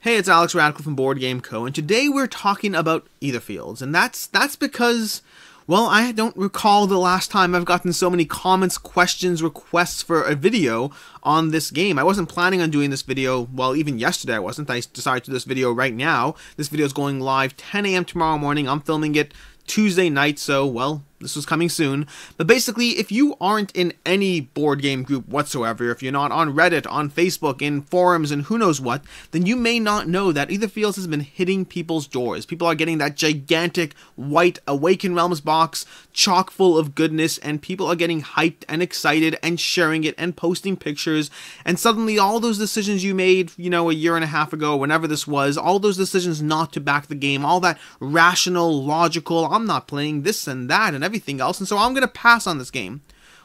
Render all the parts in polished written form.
Hey, it's Alex Radcliffe from Board Game Co. And today we're talking about Etherfields, and that's because, well, I don't recall the last time I've gotten so many comments, questions, requests for a video on this game. I wasn't planning on doing this video, well, even yesterday I wasn't. I decided to do this video right now. This video is going live 10 a.m. tomorrow morning. I'm filming it Tuesday night, so, well, this was coming soon. But basically, if you aren't in any board game group whatsoever, if you're not on Reddit, on Facebook, in forums, and who knows what, then you may not know that Etherfields has been hitting people's doors. People are getting that gigantic white Awaken Realms box, chock full of goodness, and people are getting hyped and excited and sharing it and posting pictures, and suddenly all those decisions you made, you know, a year and a half ago, whenever this was, all those decisions not to back the game, all that rational, logical, I'm not playing this and that and everything else, and so I'm going to pass on this game.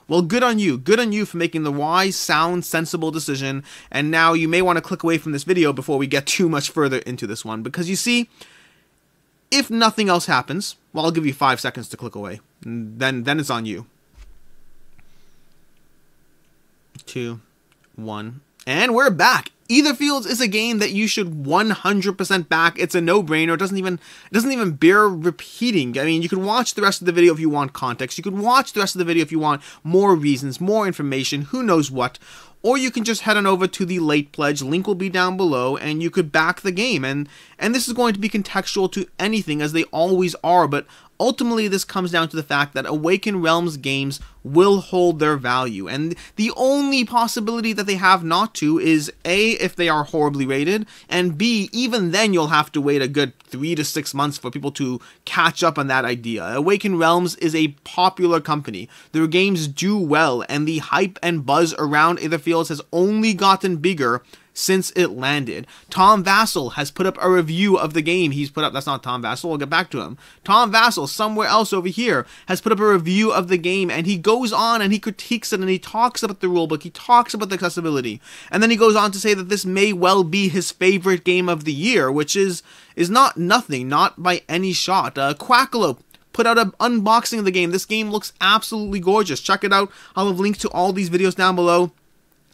Well, good on you for making the wise, sound, sensible decision, and now you may want to click away from this video before we get too much further into this one, because you see, if nothing else happens, well, I'll give you 5 seconds to click away, and then it's on you. 2, 1, and we're back. Etherfields is a game that you should 100% back. It's a no-brainer. It doesn't even bear repeating. I mean, you can watch the rest of the video if you want context. You can watch the rest of the video if you want more reasons, more information, who knows what. Or you can just head on over to the late pledge. Link will be down below, and you could back the game. And this is going to be contextual to anything, as they always are, but ultimately this comes down to the fact that Awaken Realms games will hold their value, and the only possibility that they have not to is A, if they are horribly rated, and B, even then you'll have to wait a good 3 to 6 months for people to catch up on that idea. Awaken Realms is a popular company. Their games do well, and the hype and buzz around Etherfields has only gotten bigger since it landed. Tom Vassell has put up a review of the game. That's not Tom Vassell, we'll get back to him. Tom Vassell, somewhere else over here, has put up a review of the game, and he goes on and he critiques it, and he talks about the rulebook, he talks about the accessibility, and then he goes on to say that this may well be his favorite game of the year, which is not nothing, not by any shot. Quackalope put out an unboxing of the game. This game looks absolutely gorgeous. Check it out. I'll have links to all these videos down below.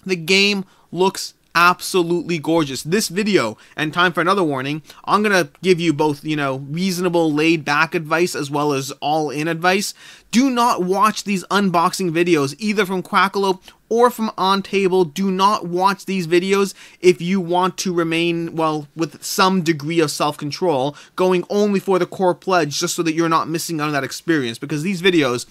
The game looks absolutely gorgeous. This video, and time for another warning, I'm gonna give you both, you know, reasonable laid back advice as well as all in advice. Do not watch these unboxing videos either from Quackalope or from On Table. Do not watch these videos if you want to remain, well, with some degree of self-control, going only for the core pledge, just so that you're not missing out on that experience, because these videos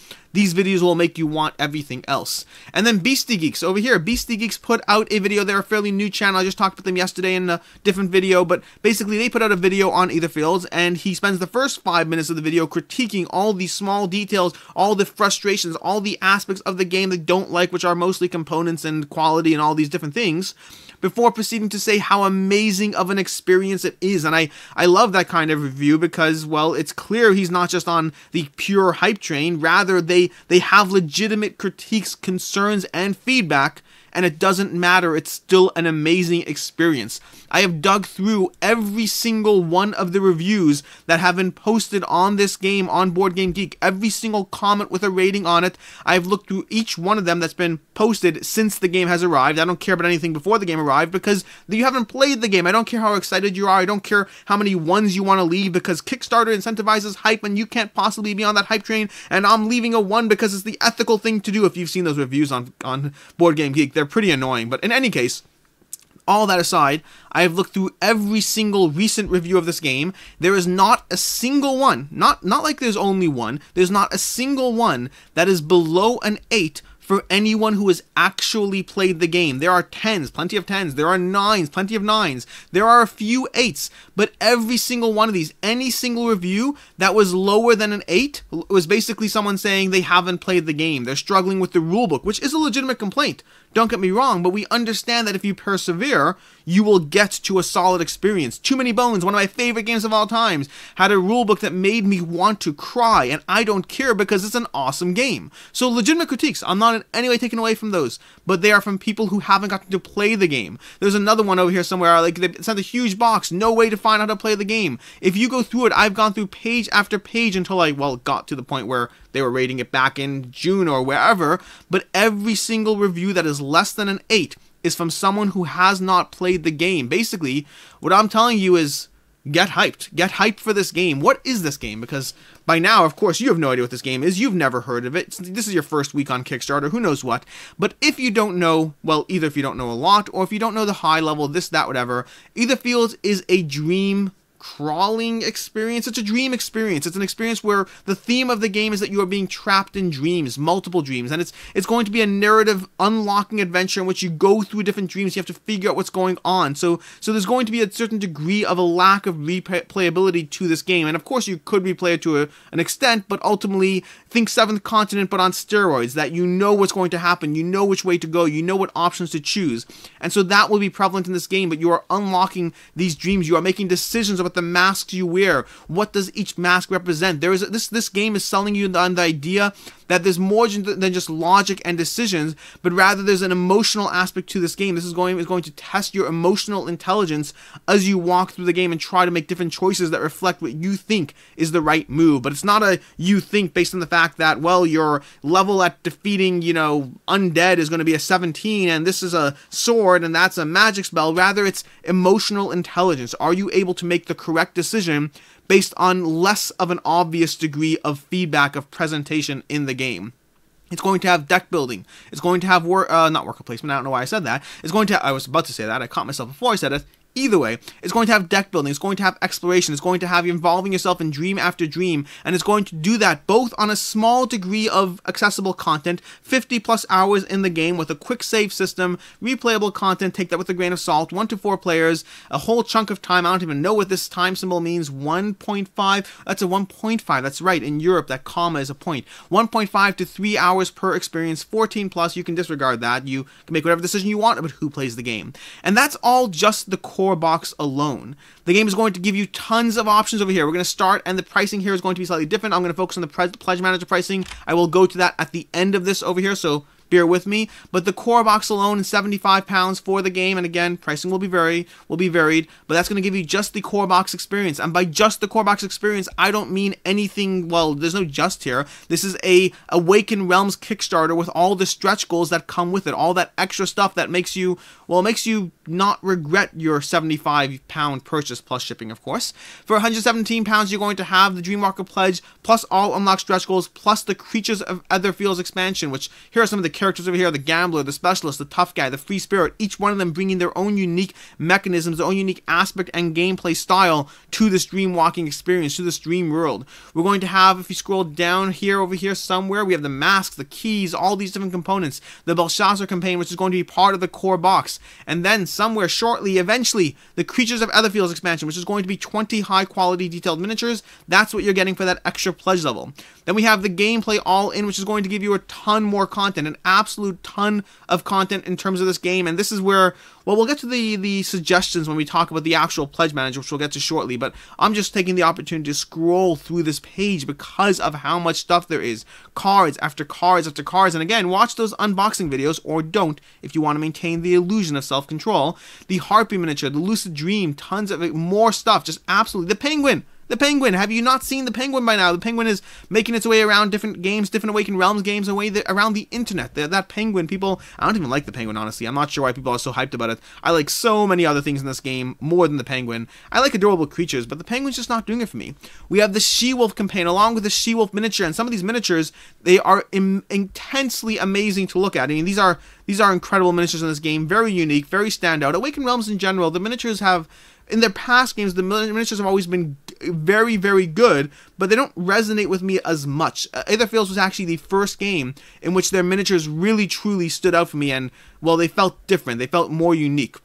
will make you want everything else. And then Beastie Geeks over here. Beastie Geeks put out a video. They're a fairly new channel. I just talked with them yesterday in a different video, but basically they put out a video on Etherfields, and he spends the first 5 minutes of the video critiquing all these small details, all the frustrations, all the aspects of the game they don't like, which are mostly components and quality and all these different things, before proceeding to say how amazing of an experience it is. And I love that kind of review, because, well, it's clear he's not just on the pure hype train. Rather, they have legitimate critiques, concerns, and feedback, and it doesn't matter, it's still an amazing experience. I have dug through every single one of the reviews that have been posted on this game on Board Game Geek, every single comment with a rating on it. I've looked through each one of them that's been posted since the game has arrived. I don't care about anything before the game arrived, because you haven't played the game. I don't care how excited you are. I don't care how many ones you want to leave, because Kickstarter incentivizes hype, and you can't possibly be on that hype train, and I'm leaving a 1 because it's the ethical thing to do. If you've seen those reviews on Board Game Geek, they're pretty annoying. But in any case, all that aside, I have looked through every single recent review of this game. There is not a single one, not like there's only one, there's not a single one that is below an 8 for anyone who has actually played the game. There are 10s, plenty of 10s. There are 9s, plenty of 9s. There are a few 8s, but every single one of these, any single review that was lower than an 8 was basically someone saying they haven't played the game. They're struggling with the rulebook, which is a legitimate complaint. Don't get me wrong, but we understand that if you persevere, you will get to a solid experience. Too Many Bones, one of my favorite games of all times, had a rulebook that made me want to cry, and I don't care because it's an awesome game. So legitimate critiques, I'm not in any way taken away from those, but they are from people who haven't gotten to play the game. There's another one over here somewhere, like they sent a huge box, no way to find out how to play the game. If you go through it, I've gone through page after page until I, well, got to the point where they were rating it back in June or wherever, but every single review that is less than an 8 is from someone who has not played the game. Basically, what I'm telling you is get hyped. Get hyped for this game. What is this game? Because by now, of course, you have no idea what this game is. You've never heard of it. This is your first week on Kickstarter. Who knows what? But if you don't know, well, either if you don't know a lot or if you don't know the high level, this, that, whatever, Etherfields is a dream crawling experience. It's a dream experience. It's an experience where the theme of the game is that you are being trapped in dreams, multiple dreams, and it's going to be a narrative unlocking adventure in which you go through different dreams. You have to figure out what's going on. So there's going to be a certain degree of a lack of replayability to this game, and of course you could replay it to an extent, but ultimately think Seventh Continent but on steroids, that you know what's going to happen, you know which way to go, you know what options to choose, and so that will be prevalent in this game. But you are unlocking these dreams. You are making decisions about the masks you wear. What does each mask represent? There is this game is selling you on the idea that there's more than just logic and decisions, but rather there's an emotional aspect to this game. This is going to test your emotional intelligence as you walk through the game and try to make different choices that reflect what you think is the right move. But it's not a you think based on the fact that, well, your level at defeating, undead is going to be a 17 and this is a sword and that's a magic spell. Rather, it's emotional intelligence. Are you able to make the correct decision based on less of an obvious degree of feedback of presentation in the game? It's going to have deck building. It's going to have not worker placement. I don't know why I said that. It's going to. I was about to say that. I caught myself before I said it. Either way, it's going to have deck building, it's going to have exploration, it's going to have you involving yourself in dream after dream, and it's going to do that both on a small degree of accessible content, 50 plus hours in the game with a quick save system, replayable content, take that with a grain of salt, 1 to 4 players, a whole chunk of time. I don't even know what this time symbol means, 1.5, that's a 1.5, that's right, in Europe that comma is a point, 1.5 to 3 hours per experience, 14 plus, you can disregard that, you can make whatever decision you want about who plays the game, and that's all just the core box alone. The game is going to give you tons of options over here. We're going to start, and the pricing here is going to be slightly different. I'm going to focus on the Pledge Manager pricing. I will go to that at the end of this over here, so bear with me. But the core box alone is £75 for the game, and again, pricing will be varied, but that's going to give you just the core box experience. And by just the core box experience, I don't mean anything, well, there's no just here. This is a Awaken Realms Kickstarter with all the stretch goals that come with it, all that extra stuff that makes you, well, it makes you not regret your £75 purchase plus shipping, of course. For £117, you're going to have the Dreamwalker Pledge, plus all unlocked stretch goals, plus the Creatures of Etherfields expansion, which here are some of the characters over here: the Gambler, the Specialist, the Tough Guy, the Free Spirit, each one of them bringing their own unique mechanisms, their own unique aspect and gameplay style to this dream walking experience, to this dream world. We're going to have, if you scroll down here, over here somewhere, we have the masks, the keys, all these different components, the Belshazzar campaign, which is going to be part of the core box, and then somewhere shortly, eventually, the Creatures of Etherfields expansion, which is going to be 20 high quality detailed miniatures. That's what you're getting for that extra pledge level. Then we have the gameplay all in, which is going to give you a ton more content, an absolute ton of content in terms of this game. And this is where, well, we'll get to the suggestions when we talk about the actual Pledge Manager, which we'll get to shortly, but I'm just taking the opportunity to scroll through this page because of how much stuff there is. Cards after cards after cards, and again, watch those unboxing videos, or don't, if you want to maintain the illusion of self-control. The Harpy miniature, the Lucid Dream, tons of more stuff, just absolutely. The Penguin! The Penguin! Have you not seen the Penguin by now? The Penguin is making its way around different games, different Awaken Realms games, around the internet. That Penguin, people, I don't even like the Penguin, honestly. I'm not sure why people are so hyped about it. I like so many other things in this game more than the Penguin. I like adorable creatures, but the Penguin's just not doing it for me. We have the She-Wolf campaign, along with the She-Wolf miniature, and some of these miniatures, they are intensely amazing to look at. I mean, these are incredible miniatures in this game, very unique, very standout. Awaken Realms in general, the miniatures have, in their past games, the miniatures have always been very, very good, but they don't resonate with me as much. Etherfields was actually the first game in which their miniatures really, truly stood out for me, and, well, they felt different. They felt more unique.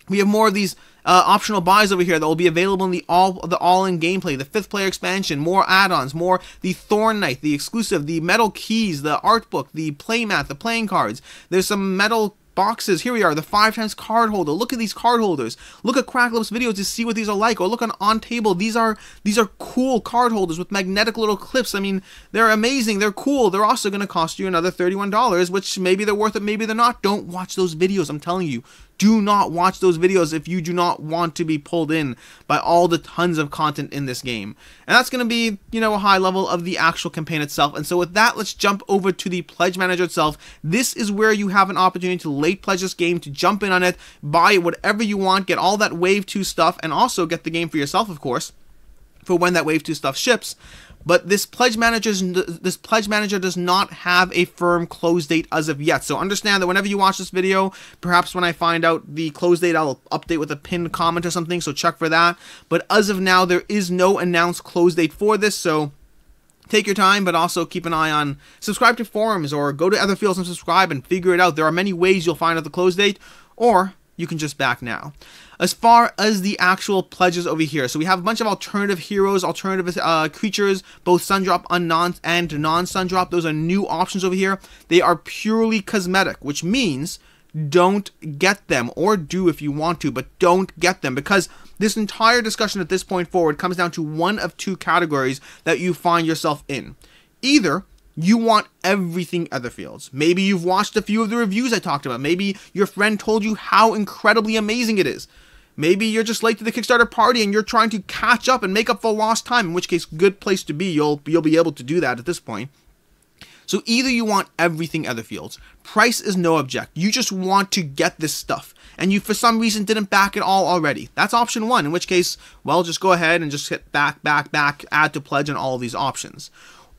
We have more of these optional buys over here that will be available in the all-in gameplay, the 5th player expansion, more add-ons, more the Thorn Knight, the exclusive, the metal keys, the art book, the playmat, the playing cards. There's some metal boxes. Here we are, the 5x card holder. Look at these card holders. Look at Cracklop's videos to see what these are like, or look on table. These are cool card holders with magnetic little clips. I mean, they're amazing. They're cool. They're also going to cost you another $31, which maybe they're worth it, maybe they're not. Don't watch those videos. I'm telling you, do not watch those videos if you do not want to be pulled in by all the tons of content in this game. And that's going to be, you know, a high level of the actual campaign itself. And so with that, let's jump over to the pledge manager itself. This is where you have an opportunity to late pledge this game, to jump in on it, buy whatever you want, get all that Wave 2 stuff, and also get the game for yourself, of course, for when that Wave 2 stuff ships. But this pledge manager does not have a firm close date as of yet. So understand that whenever you watch this video, perhaps when I find out the close date, I'll update with a pinned comment or something, so check for that. But as of now, there is no announced close date for this, so take your time, but also keep an eye on, subscribe to forums, or go to Etherfields and subscribe and figure it out. There are many ways you'll find out the close date, or you can just back now. As far as the actual pledges over here, so we have a bunch of alternative heroes, alternative creatures, both Sundrop and non-Sundrop. Those are new options over here. They are purely cosmetic, which means don't get them, or do if you want to, but don't get them, because this entire discussion at this point forward comes down to one of two categories that you find yourself in. Either you want everything Etherfields. Maybe you've watched a few of the reviews I talked about. Maybe your friend told you how incredibly amazing it is. Maybe you're just late to the Kickstarter party and you're trying to catch up and make up for lost time, in which case, good place to be. You'll be able to do that at this point. So either you want everything Etherfields. Price is no object. You just want to get this stuff, and you for some reason didn't back it all already. That's option one, in which case, well, just go ahead and just hit back, add to pledge, and all of these options.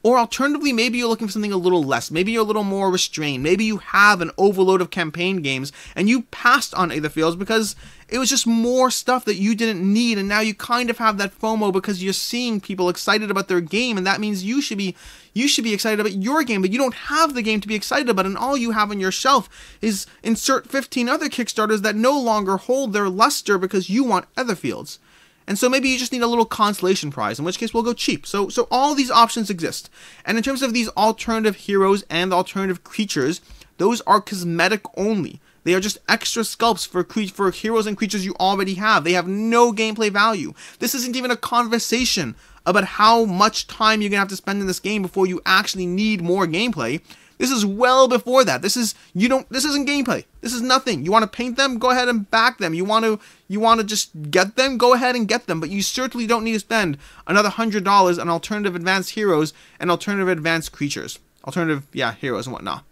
Or alternatively, maybe you're looking for something a little less. Maybe you're a little more restrained. Maybe you have an overload of campaign games and you passed on Etherfields because it was just more stuff that you didn't need, and now you kind of have that FOMO because you're seeing people excited about their game, and that means you should be excited about your game, but you don't have the game to be excited about, and all you have on your shelf is insert 15 other Kickstarters that no longer hold their luster because you want Etherfields. And so maybe you just need a little consolation prize, in which case we'll go cheap. So all these options exist. And in terms of these alternative heroes and alternative creatures, those are cosmetic only. They are just extra sculpts for heroes and creatures you already have. They have no gameplay value. This isn't even a conversation about how much time you're going to have to spend in this game before you actually need more gameplay. This is well before that. This isn't gameplay. This is nothing. You want to paint them? Go ahead and back them. You want to just get them? Go ahead and get them. But you certainly don't need to spend another $100 on alternative advanced heroes and alternative advanced creatures. Alternative, heroes and whatnot.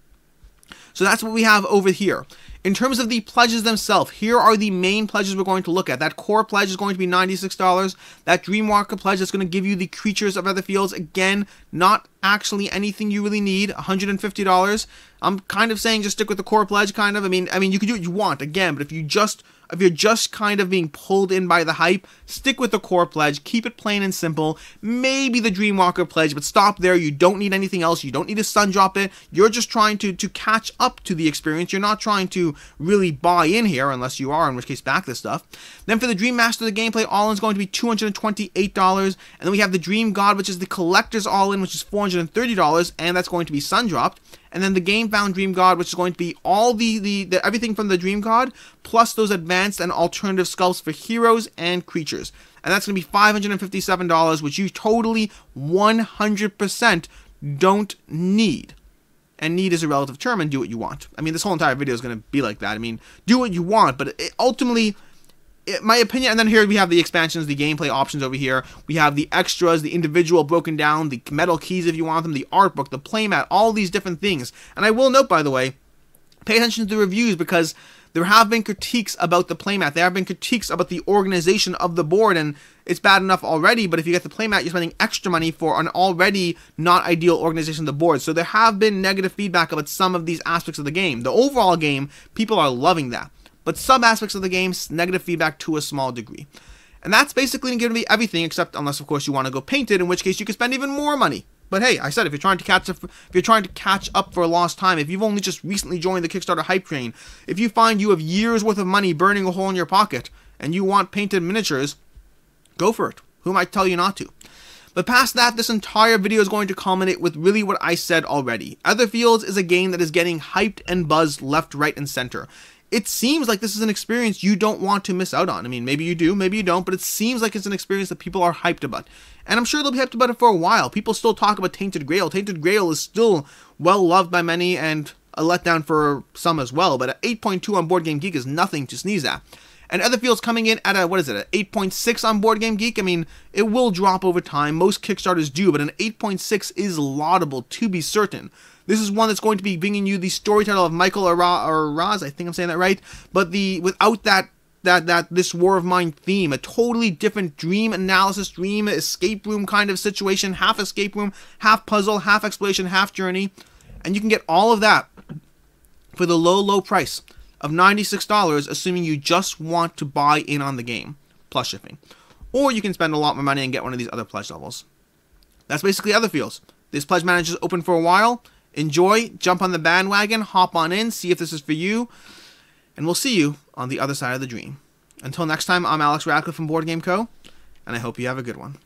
So that's what we have over here. In terms of the pledges themselves, here are the main pledges we're going to look at. That core pledge is going to be $96. That Dreamwalker pledge is going to give you the creatures of Etherfields. Again, not actually anything you really need. $150. I'm kind of saying just stick with the core pledge, kind of. I mean, you can do what you want, again, but if you're just kind of being pulled in by the hype, stick with the core pledge. Keep it plain and simple. Maybe the Dreamwalker pledge, but stop there. You don't need anything else. You don't need to Sundrop it. You're just trying to catch up to the experience. You're not trying to really buy in here, unless you are, in which case back this stuff. Then for the Dream Master, the gameplay all-in is going to be $228. And then we have the Dream God, which is the collector's all-in, which is $430, and that's going to be Sundropped. And then the Game Found Dream God, which is going to be all the everything from the Dream God, plus those advanced and alternative sculpts for heroes and creatures. And that's going to be $557, which you totally 100% don't need. And need is a relative term, and do what you want. I mean, this whole entire video is going to be like that. I mean, do what you want, but ultimately, my opinion, and then here we have the expansions, the gameplay options over here. We have the extras, the individual broken down, the metal keys if you want them, the art book, the playmat, all these different things. And I will note, by the way, pay attention to the reviews, because there have been critiques about the playmat. There have been critiques about the organization of the board, and it's bad enough already, but if you get the playmat, you're spending extra money for an already not ideal organization of the board. So there have been negative feedback about some of these aspects of the game. The overall game, people are loving that. But some aspects of the game, negative feedback to a small degree. And that's basically going to be everything, except unless, of course, you want to go paint it, in which case you can spend even more money. But hey, I said, if you're trying to catch up for lost time, if you've only just recently joined the Kickstarter hype train, if you find you have years worth of money burning a hole in your pocket, and you want painted miniatures, go for it. Who might tell you not to? But past that, this entire video is going to culminate with really what I said already. Etherfields is a game that is getting hyped and buzzed left, right, and center. It seems like this is an experience you don't want to miss out on. I mean, maybe you do, maybe you don't, but it seems like it's an experience that people are hyped about. And I'm sure they'll be hyped about it for a while. People still talk about Tainted Grail. Tainted Grail is still well loved by many, and a letdown for some as well, but an 8.2 on Board Game Geek is nothing to sneeze at. And Etherfields coming in at a, what is it, an 8.6 on Board Game Geek? I mean, it will drop over time. Most Kickstarters do, but an 8.6 is laudable, to be certain. This is one that's going to be bringing you the story title of Michael Araz, I think I'm saying that right, but without this War of Mine theme, a totally different dream analysis, dream escape room kind of situation, half escape room, half puzzle, half exploration, half journey, and you can get all of that for the low price of $96, assuming you just want to buy in on the game, plus shipping. Or you can spend a lot more money and get one of these other pledge levels. That's basically Etherfields. This pledge manager is open for a while. Enjoy, jump on the bandwagon, hop on in, see if this is for you, and we'll see you on the other side of the dream. Until next time, I'm Alex Radcliffe from Board Game Co., and I hope you have a good one.